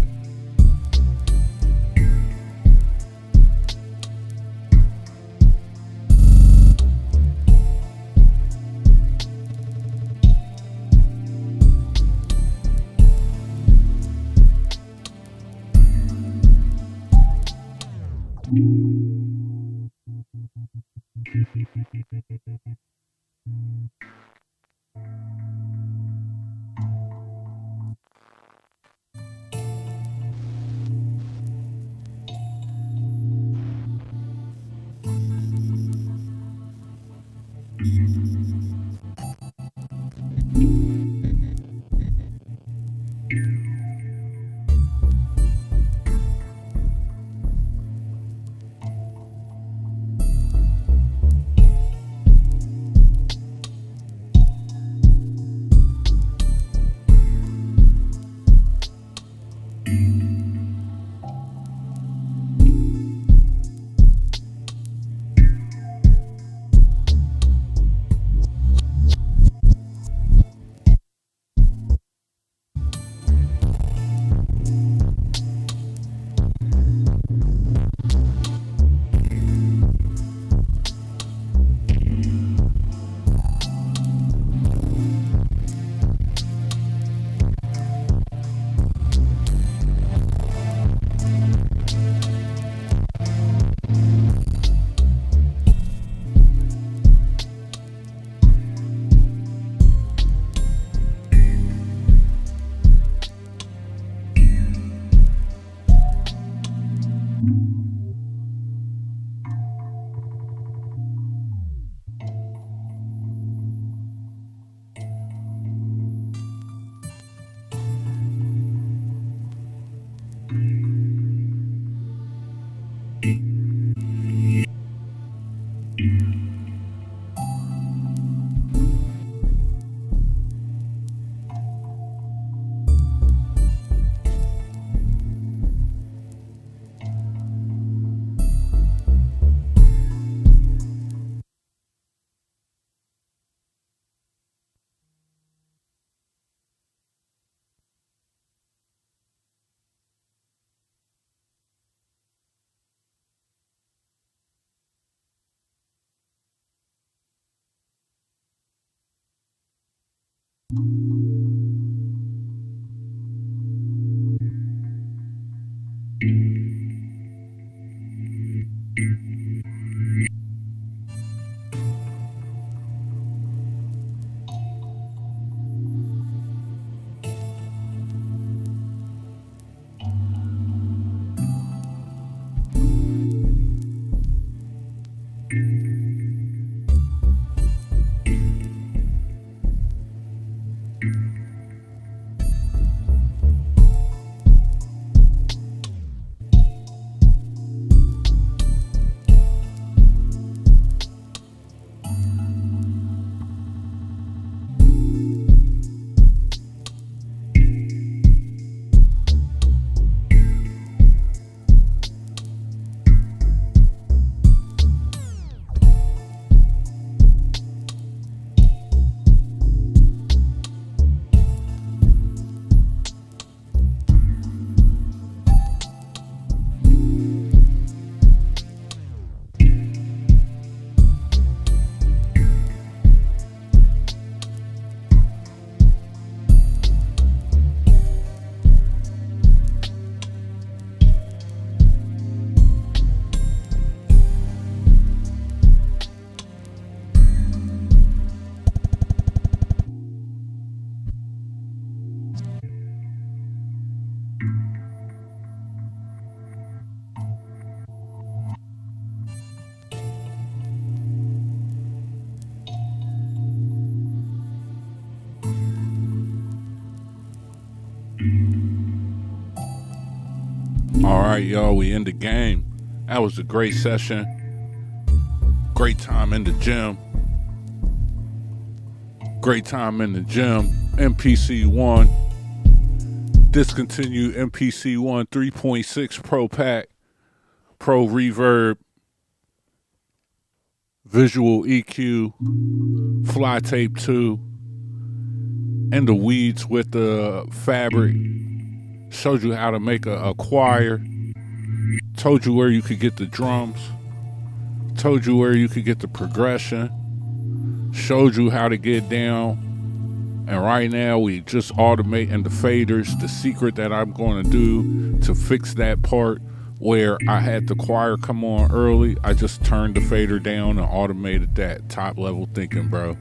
All right, y'all, we in the game. That was a great session. Great time in the gym. Great time in the gym. MPC One. Discontinued MPC One 3.6 Pro Pack. Pro Reverb. Visual EQ. Fly Tape 2. In the weeds with the fabric. Showed you how to make a choir. Told you where you could get the drums. Told you where you could get the progression. Showed you how to get down. And right now we just automating the faders. The secret that I'm going to do to fix that part where I had the choir come on early, I just turned the fader down and automated that. Top level thinking, bro.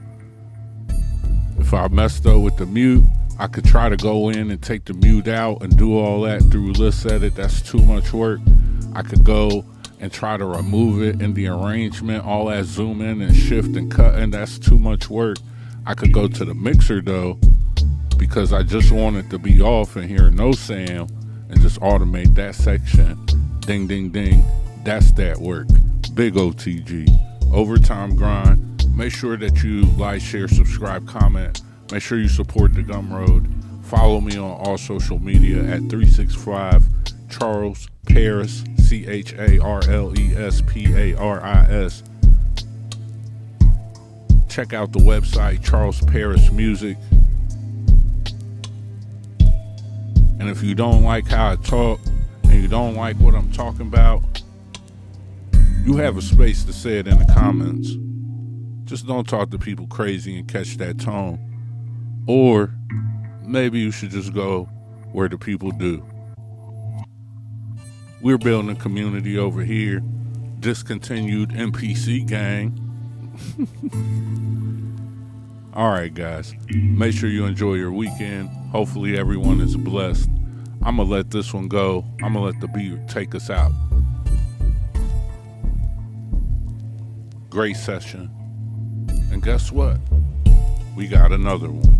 If I messed up with the mute, I could try to go in and take the mute out and do all that through list edit. That's too much work. I could go and try to remove it in the arrangement, all that zoom in and shift and cut, and that's too much work. I could go to the mixer though, because I just want it to be off and hear no sound and just automate that section. Ding, ding, ding. That's that work. Big O.T.G. Overtime grind. Make sure that you like, share, subscribe, comment. Make sure you support the Gumroad. Follow me on all social media at 365 Charles Paris, CharlesParis. Check out the website, Charles Paris Music. And if you don't like how I talk and you don't like what I'm talking about, you have a space to say it in the comments. Just don't talk to people crazy and catch that tone. Or maybe you should just go where the people do. We're building a community over here. Discontinued MPC gang. All right, guys. Make sure you enjoy your weekend. Hopefully everyone is blessed. I'm going to let this one go. I'm going to let the beat take us out. Great session. And guess what? We got another one.